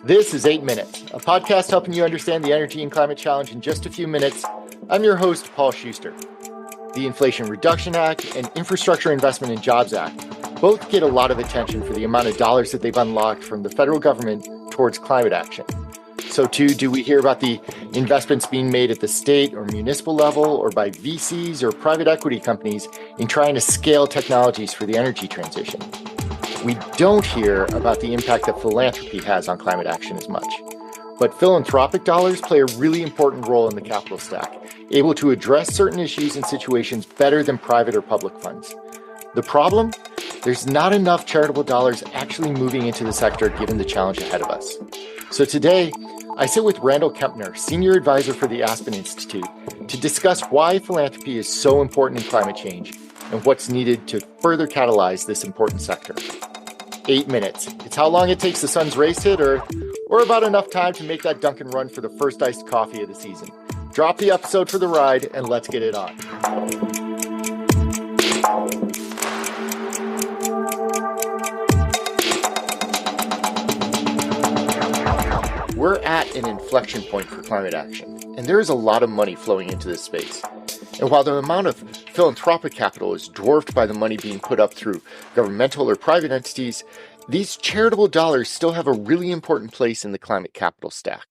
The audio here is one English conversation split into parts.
This is 8 Minutes, a podcast helping you understand the energy and climate challenge in just a few minutes. I'm your host, Paul Schuster. The Inflation Reduction Act and Infrastructure Investment and Jobs Act both get a lot of attention for the amount of dollars that they've unlocked from the federal government towards climate action. So too, do we hear about the investments being made at the state or municipal level or by VCs or private equity companies in trying to scale technologies for the energy transition. We don't hear about the impact that philanthropy has on climate action as much. But philanthropic dollars play a really important role in the capital stack, able to address certain issues and situations better than private or public funds. The problem? There's not enough charitable dollars actually moving into the sector given the challenge ahead of us. So today, I sit with Randall Kempner, Senior Advisor for the Aspen Institute, to discuss why philanthropy is so important in climate change and what's needed to further catalyze this important sector. 8 minutes. It's how long it takes the sun's rays to hit Earth, or about enough time to make that Dunkin' run for the first iced coffee of the season. Drop the episode for the ride and let's get it on. We're at an inflection point for climate action, and there is a lot of money flowing into this space. And while the amount of philanthropic capital is dwarfed by the money being put up through governmental or private entities, these charitable dollars still have a really important place in the climate capital stack.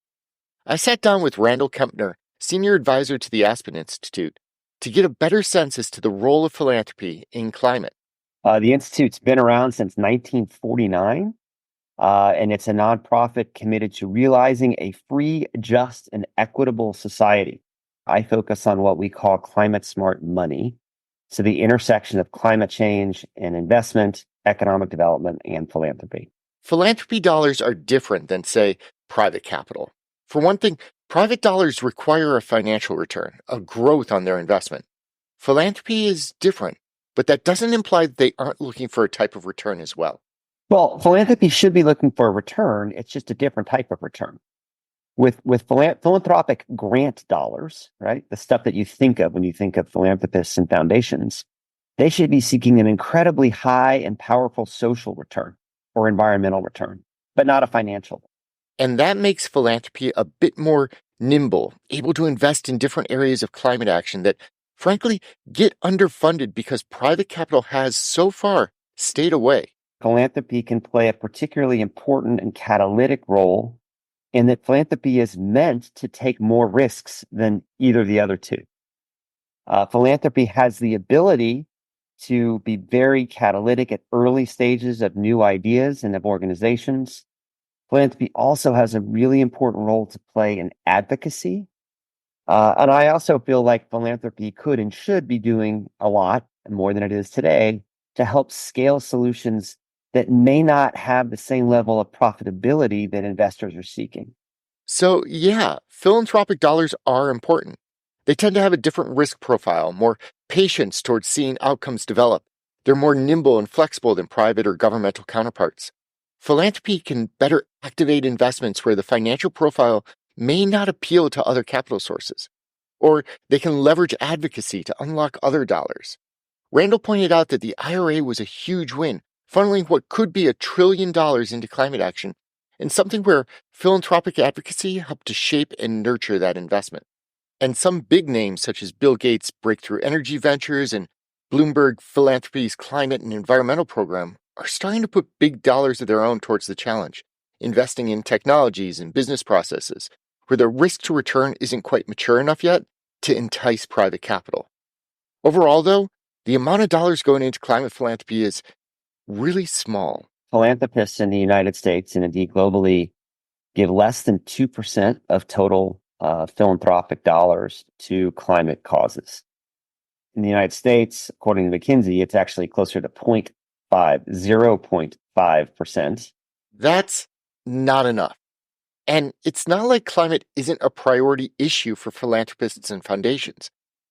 I sat down with Randall Kempner, Senior Advisor to the Aspen Institute, to get a better sense as to the role of philanthropy in climate. The Institute's been around since 1949, and it's a nonprofit committed to realizing a free, just, and equitable society. I focus on what we call climate smart money, so the intersection of climate change and investment, economic development, and philanthropy. Philanthropy dollars are different than, say, private capital. For one thing, private dollars require a financial return, a growth on their investment. Philanthropy is different, but that doesn't imply that they aren't looking for a type of return as well. Well, philanthropy should be looking for a return. It's just a different type of return. With philanthropic grant dollars, right, the stuff that you think of when you think of philanthropists and foundations, they should be seeking an incredibly high and powerful social return or environmental return, but not a financial. And that makes philanthropy a bit more nimble, able to invest in different areas of climate action that, frankly, get underfunded because private capital has so far stayed away. Philanthropy can play a particularly important and catalytic role in that philanthropy is meant to take more risks than either of the other two. Philanthropy has the ability to be very catalytic at early stages of new ideas and of organizations. Philanthropy also has a really important role to play in advocacy. And I also feel like philanthropy could and should be doing a lot more than it is today to help scale solutions that may not have the same level of profitability that investors are seeking. So, yeah, philanthropic dollars are important. They tend to have a different risk profile, more patience towards seeing outcomes develop. They're more nimble and flexible than private or governmental counterparts. Philanthropy can better activate investments where the financial profile may not appeal to other capital sources, or they can leverage advocacy to unlock other dollars. Randall pointed out that the IRA was a huge win, funneling what could be $1 trillion into climate action, and something where philanthropic advocacy helped to shape and nurture that investment. And some big names such as Bill Gates' Breakthrough Energy Ventures and Bloomberg Philanthropy's climate and environmental program are starting to put big dollars of their own towards the challenge, investing in technologies and business processes where the risk to return isn't quite mature enough yet to entice private capital. Overall, though, the amount of dollars going into climate philanthropy is really small. Philanthropists in the United States and indeed globally give less than 2% of total philanthropic dollars to climate causes. In the United States, according to McKinsey, it's actually closer to 0.5%. That's not enough. And it's not like climate isn't a priority issue for philanthropists and foundations.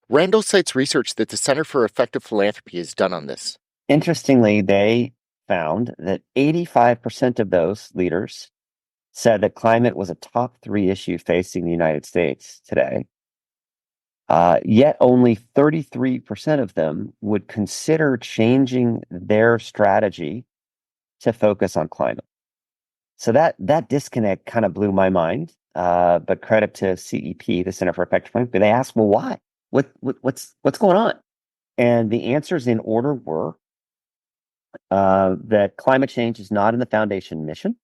Randall cites research that the Center for Effective Philanthropy has done on this. Interestingly, they found that 85% of those leaders said that climate was a top 3 issue facing the United States today. Yet only 33% of them would consider changing their strategy to focus on climate. So that disconnect kind of blew my mind. But credit to CEP, the Center for Effective Philanthropy. They asked, well, why? What's going on? And the answers in order were that climate change is not in the foundation mission.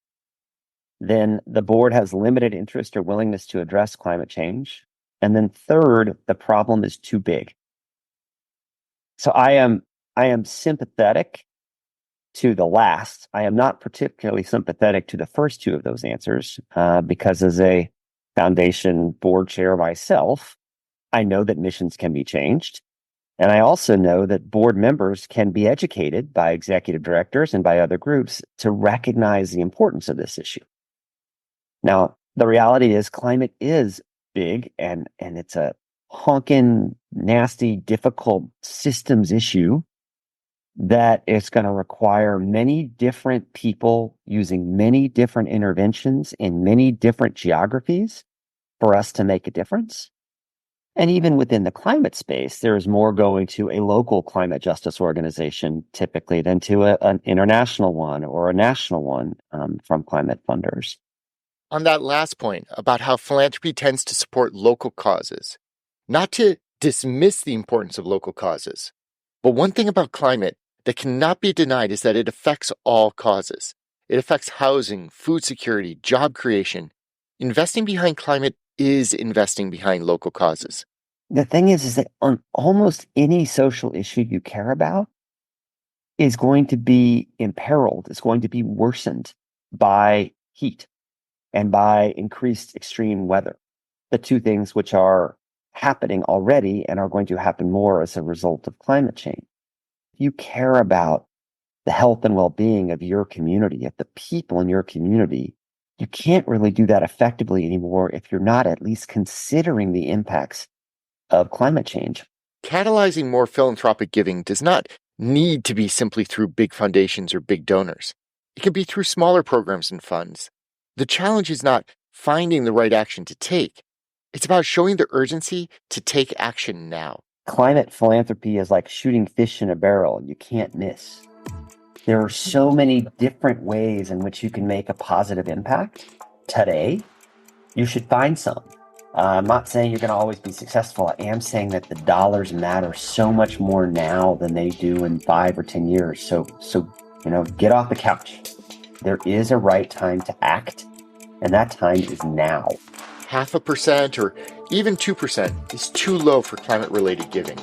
Then the board has limited interest or willingness to address climate change. And then third, the problem is too big. So I am sympathetic to the last. I am not particularly sympathetic to the first two of those answers, because as a foundation board chair myself, I know that missions can be changed. And I also know that board members can be educated by executive directors and by other groups to recognize the importance of this issue. Now, the reality is climate is big and it's a honking, nasty, difficult systems issue that is going to require many different people using many different interventions in many different geographies for us to make a difference. And even within the climate space, there is more going to a local climate justice organization typically than to an international one or a national one from climate funders. On that last point about how philanthropy tends to support local causes, not to dismiss the importance of local causes, but one thing about climate that cannot be denied is that it affects all causes. It affects housing, food security, job creation. Investing behind climate is investing behind local causes. The thing is that on almost any social issue you care about is going to be imperiled, is going to be worsened by heat and by increased extreme weather. The two things which are happening already and are going to happen more as a result of climate change. If you care about the health and well-being of your community, of the people in your community, you can't really do that effectively anymore if you're not at least considering the impacts of climate change. Catalyzing more philanthropic giving does not need to be simply through big foundations or big donors. It can be through smaller programs and funds. The challenge is not finding the right action to take. It's about showing the urgency to take action now. Climate philanthropy is like shooting fish in a barrel. You can't miss. There are so many different ways in which you can make a positive impact today. You should find some. I'm not saying you're going to always be successful. I am saying that the dollars matter so much more now than they do in 5 or 10 years. So get off the couch. There is a right time to act, and that time is now. 0.5% or even 2% is too low for climate-related giving.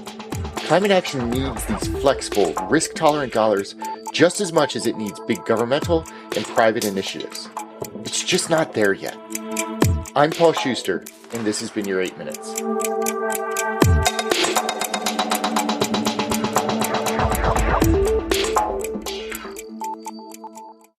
Climate action needs these flexible, risk-tolerant dollars just as much as it needs big governmental and private initiatives. It's just not there yet. I'm Paul Schuster, and this has been your 8 Minutes.